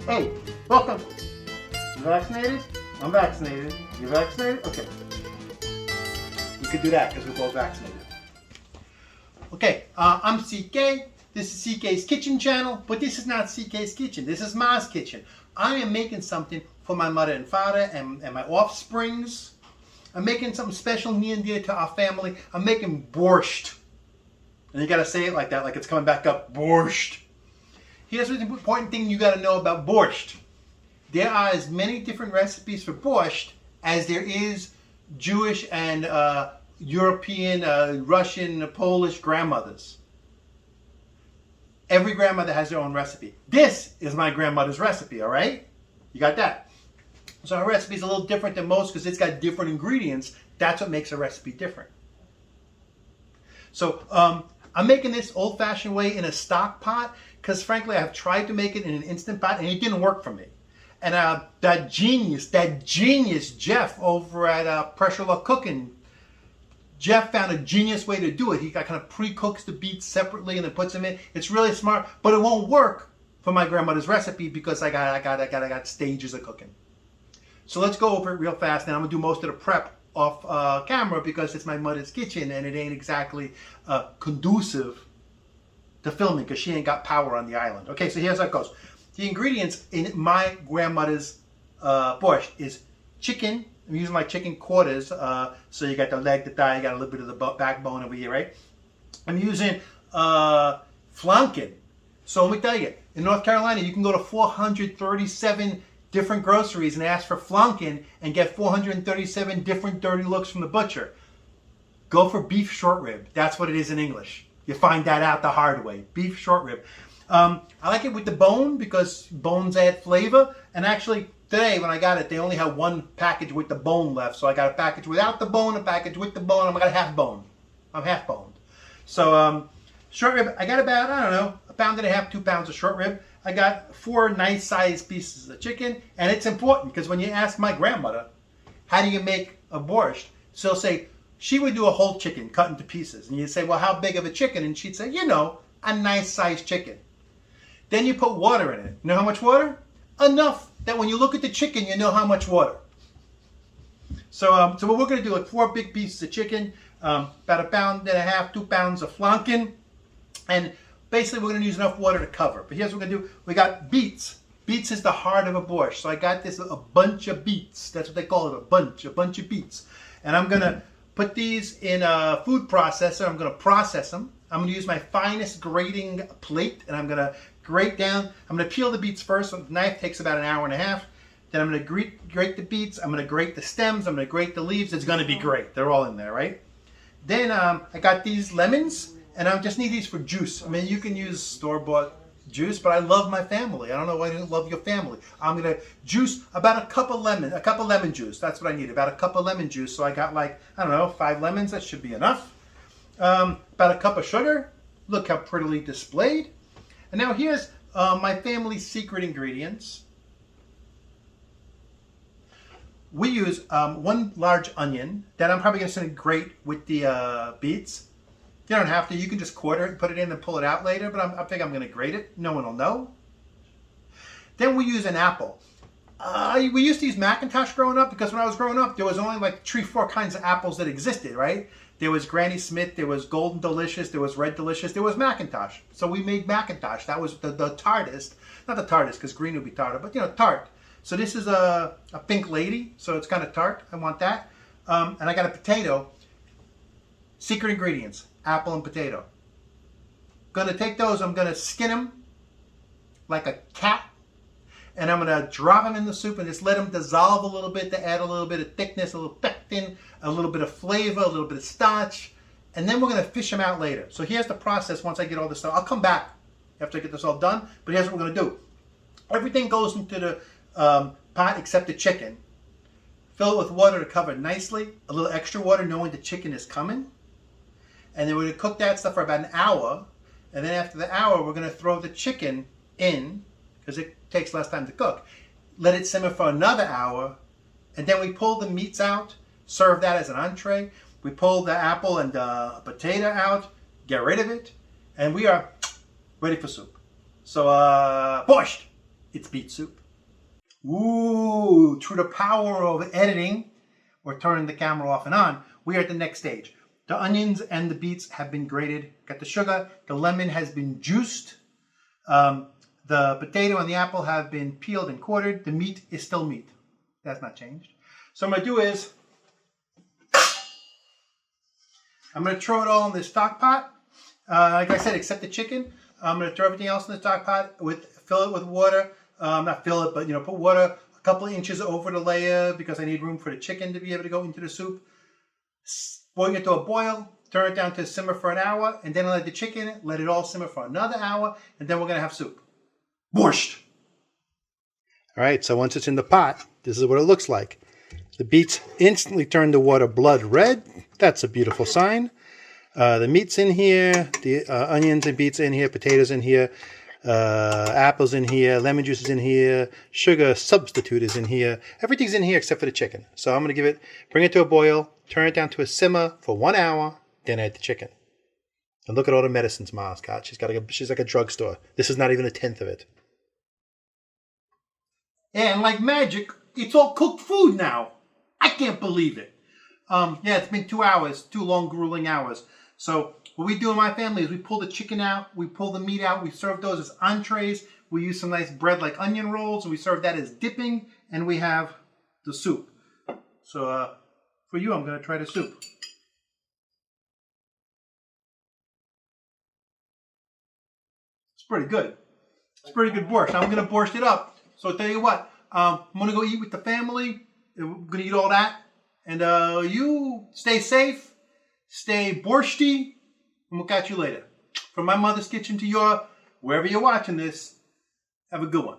Hey, welcome. You vaccinated? I'm vaccinated. You vaccinated? Okay. You could do that because we're both vaccinated. Okay, I'm CK. This is CK's Kitchen channel, but this is not CK's Kitchen. This is Ma's Kitchen. I am making something for my mother and father and my offsprings. I'm making something special near and dear to our family. I'm making borscht. And you gotta say it like that, like it's coming back up. Borscht. Here's the important thing you gotta know about borscht. There are as many different recipes for borscht as there is Jewish and European, Russian, Polish grandmothers. Every grandmother has their own recipe. This is my grandmother's recipe, all right? You got that? So her recipe is a little different than most because it's got different ingredients. That's what makes a recipe different. So I'm making this old-fashioned way in a stock pot because frankly I've tried to make it in an Instant Pot and it didn't work for me. And that genius Jeff over at Pressure Luck Cooking, Jeff found a genius way to do it. He kind of pre-cooks the beets separately and then puts them in. It's really smart, but it won't work for my grandmother's recipe because I got stages of cooking. So let's go over it real fast, and I'm gonna do most of the prep off camera because it's my mother's kitchen and it ain't exactly conducive to filming because she ain't got power on the island. Okay, so here's how it goes. The ingredients in my grandmother's borscht is chicken. I'm using my chicken quarters, so you got the leg, the thigh, you got a little bit of the backbone over here, right? I'm using flanken. So let me tell you, in North Carolina, you can go to 437 different groceries and ask for flanken and get 437 different dirty looks from the butcher. Go for beef short rib. That's what it is in English. You find that out the hard way. Beef short rib. I like it with the bone because bones add flavor. And actually, today when I got it, they only had one package with the bone left. So I got a package without the bone, a package with the bone. I got a half bone. I'm half boned. So short rib, I got about, I don't know, 1.5 pounds, 2 pounds of short rib. I got 4 nice sized pieces of chicken. And it's important because when you ask my grandmother, how do you make a borscht? She'll say, she would do a whole chicken cut into pieces. And you'd say, well, how big of a chicken? And she'd say, you know, a nice sized chicken. Then you put water in it. You know how much water? Enough that when you look at the chicken, you know how much water. So what we're going to do, like 4 big pieces of chicken, about 1.5 pounds, 2 pounds of flanken, and basically we're going to use enough water to cover. But here's what we're going to do. We got beets. Beets is the heart of a borscht. So I got this, a bunch of beets. That's what they call it, a bunch of beets. And I'm going to put these in a food processor. I'm going to process them. I'm going to use my finest grating plate, and I'm going to grate down. I'm going to peel the beets first. So the knife takes about 1.5 hours. Then I'm going to grate the beets. I'm going to grate the stems. I'm going to grate the leaves. It's going to be great. They're all in there, right? Then I got these lemons, and I just need these for juice. I mean, you can use store-bought juice, but I love my family. I don't know why you don't love your family. I'm going to juice about a cup of lemon juice. That's what I need, about a cup of lemon juice. So I got like, I don't know, 5 lemons. That should be enough. About a cup of sugar. Look how prettily displayed. And now here's my family's secret ingredients. We use 1 large onion that I'm probably going to grate with the beets. You don't have to. You can just quarter it and put it in and pull it out later, but I think I'm going to grate it. No one will know. Then we use an apple. We used to use McIntosh growing up because when I was growing up, there was only like 3-4 kinds of apples that existed, right? There was Granny Smith, there was Golden Delicious, there was Red Delicious, there was McIntosh. So we made McIntosh. That was the tartest. Not the tartest because green would be tartar, but you know, tart. So this is a pink lady, so it's kind of tart. I want that. And I got a potato. Secret ingredients, apple and potato. Gonna take those, I'm gonna skin them like a cat. And I'm going to drop them in the soup and just let them dissolve a little bit to add a little bit of thickness, a little pectin, a little bit of flavor, a little bit of starch. And then we're going to fish them out later. So here's the process once I get all this stuff. I'll come back after I get this all done, but here's what we're going to do. Everything goes into the pot except the chicken. Fill it with water to cover nicely, a little extra water knowing the chicken is coming. And then we're going to cook that stuff for about 1 hour. And then after the hour, we're going to throw the chicken in because it takes less time to cook. Let it simmer for another hour, and then we pull the meats out, serve that as an entree. We pull the apple and the potato out, get rid of it, and we are ready for soup. So, borscht. It's beet soup. Ooh, through the power of editing or turning the camera off and on, we are at the next stage. The onions and the beets have been grated. Got the sugar. The lemon has been juiced. The potato and the apple have been peeled and quartered. The meat is still meat. That's not changed. So what I'm going to do is, I'm going to throw it all in this stock pot. Like I said, except the chicken. I'm going to throw everything else in the stock pot, fill it with water. Not fill it, but put water a couple of inches over the layer because I need room for the chicken to be able to go into the soup. Boil it to a boil, turn it down to simmer for an hour, and then let the chicken, let it all simmer for another hour, and then we're going to have soup. Borscht! All right, so once it's in the pot, this is what it looks like. The beets instantly turn the water blood red. That's a beautiful sign. The meat's in here, the onions and beets in here, potatoes in here, apples in here, lemon juice is in here, sugar substitute is in here. Everything's in here except for the chicken. So I'm going to bring it to a boil, turn it down to a simmer for 1 hour, then add the chicken. And look at all the medicines Ma's got. She's like a drugstore. This is not even a tenth of it. And like magic, it's all cooked food now. I can't believe it. Yeah, it's been 2 hours, 2 long, grueling hours. So what we do in my family is we pull the chicken out, we pull the meat out, we serve those as entrees. We use some nice bread like onion rolls, and we serve that as dipping, and we have the soup. So for you, I'm going to try the soup. It's pretty good. It's pretty good borscht. I'm going to borscht it up. So I'll tell you what, I'm going to go eat with the family. We're going to eat all that. And you stay safe, stay borshty, and we'll catch you later. From my mother's kitchen to your, wherever you're watching this, have a good one.